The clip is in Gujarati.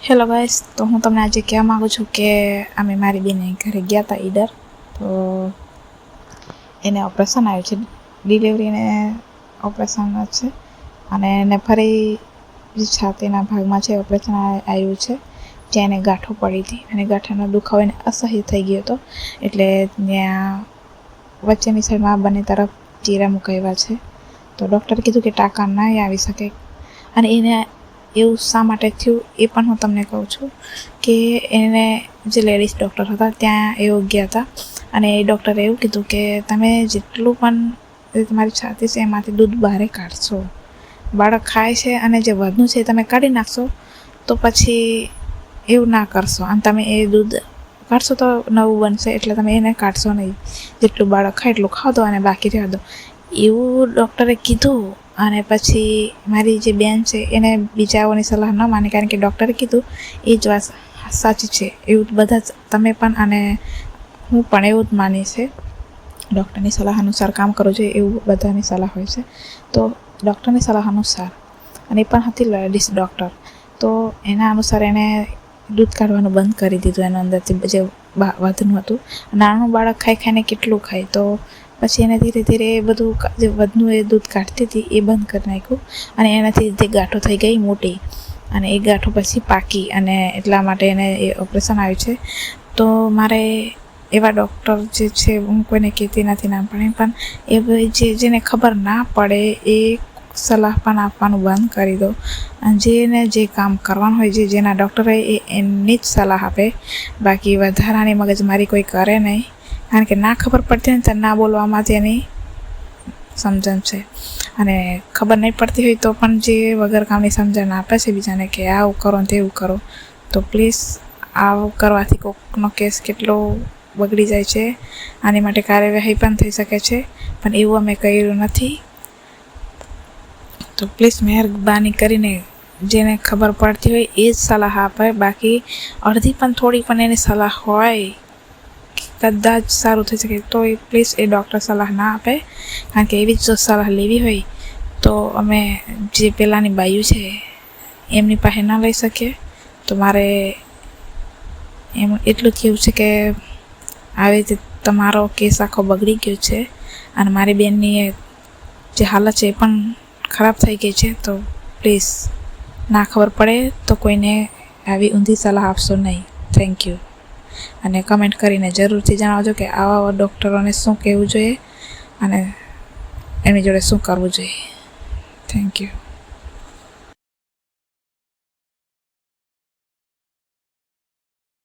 હેલો ગાઈસ, તો હું તમને આજે કહેવા માગું છું કે અમે મારી બેને ઘરે ગયા હતા ઈડર. તો એને ઓપરેશન આવ્યું છે, ડિલિવરીને ઓપરેશન છે અને એને ફરી છાતીના ભાગમાં છે ઓપરેશન આવ્યું છે, જ્યાં એને ગાંઠો પડી હતી અને ગાંઠાનો દુખાવો એને અસહ્ય થઈ ગયો હતો. એટલે ત્યાં વચ્ચેની સાઈડમાં બંને તરફ ચીરા મુકાવ્યા છે. તો ડૉક્ટરે કીધું કે ટાંકા નહીં આવી શકે. અને એને એવું શા માટે થયું એ પણ હું તમને કહું છું કે એને જે લેડીઝ ડૉક્ટર હતા ત્યાં એવું ગયા હતા અને એ ડૉક્ટરે એવું કીધું કે તમે જેટલું પણ તમારી છાતી છે એમાંથી દૂધ બહાર કાઢશો, બાળક ખાય છે અને જે વધનું છે તમે કાઢી નાખશો, તો પછી એવું ના કરશો અને તમે એ દૂધ કાઢશો તો નવું બનશે. એટલે તમે એને કાઢશો નહીં, જેટલું બાળક ખાય એટલું ખાવ દો અને બાકી રહેવા દો, એવું ડૉક્ટરે કીધું. અને પછી મારી જે બેન છે એને બીજાઓની સલાહ ન માની, કારણ કે ડૉક્ટરે કીધું એ જ વાત સાચી છે. એવું બધા જ તમે પણ અને હું પણ એવું જ માની છે, ડૉક્ટરની સલાહ અનુસાર કામ કરવું જોઈએ એવું બધાની સલાહ હોય છે. તો ડૉક્ટરની સલાહ અનુસાર, અને એ પણ હતી લેડીઝ ડૉક્ટર, તો એના અનુસાર એને દૂધ કાઢવાનું બંધ કરી દીધું. એના અંદરથી જે વધનું હતું, નાનું બાળક ખાઈને કેટલું ખાય, તો પછી એને ધીરે ધીરે એ બધું જે વધનું એ દૂધ કાઢતી હતી એ બંધ કરી નાખ્યું અને એનાથી જે ગાંઠો થઈ ગઈ મોટી, અને એ ગાંઠો પછી પાકી અને એટલા માટે એને એ ઓપરેશન આવ્યું છે. તો મારે એવા ડૉક્ટર જે છે, હું કોઈને કહેતી નથી નામ, પણ એ જેને ખબર ના પડે એ સલાહ પણ આપવાનું બંધ કરી દો. અને જેને જે કામ કરવાનું હોય, જેના ડૉક્ટર હોય એમની જ સલાહ આપે, બાકી વધારાની મગજમારી કોઈ કરે નહીં. કારણ કે ના ખબર પડતી હોય ને તો ના બોલવામાં તેની સમજણ છે, અને ખબર નહીં પડતી હોય તો પણ જે વગર કામની સમજણ આપે છે બીજાને કે આવું કરો ને તેવું કરો, તો પ્લીઝ આવું કરવાથી કોઈકનો કેસ કેટલો બગડી જાય છે. આની માટે કાર્યવાહી પણ થઈ શકે છે, પણ એવું અમે કર્યું નથી. તો પ્લીઝ મહેરબાની કરીને જેને ખબર પડતી હોય એ જ સલાહ આપે, બાકી અડધી પણ થોડી પણ એની સલાહ હોય કદાચ સારું થઈ શકે તો એ પ્લીઝ એ ડૉક્ટર સલાહ ના આપે. કારણ કે એવી જ જો સલાહ લેવી હોય તો અમે જે પહેલાંની બાયું છે એમની પાસે ના લઈ શકીએ. તો મારે એમ એટલું કહેવું છે કે આવી રીતે તમારો કેસ આખો બગડી ગયો છે અને મારી બેનની જે હાલત છે એ પણ ખરાબ થઈ ગઈ છે. તો પ્લીઝ ના ખબર પડે તો કોઈને આવી ઊંધી સલાહ આપશો નહીં. Thank you. અને કમેન્ટ કરીને જરૂરથી જણાવજો કે આવા ડૉક્ટરોને શું કહેવું જોઈએ અને એની જોડે શું કરવું જોઈએ. Thank you.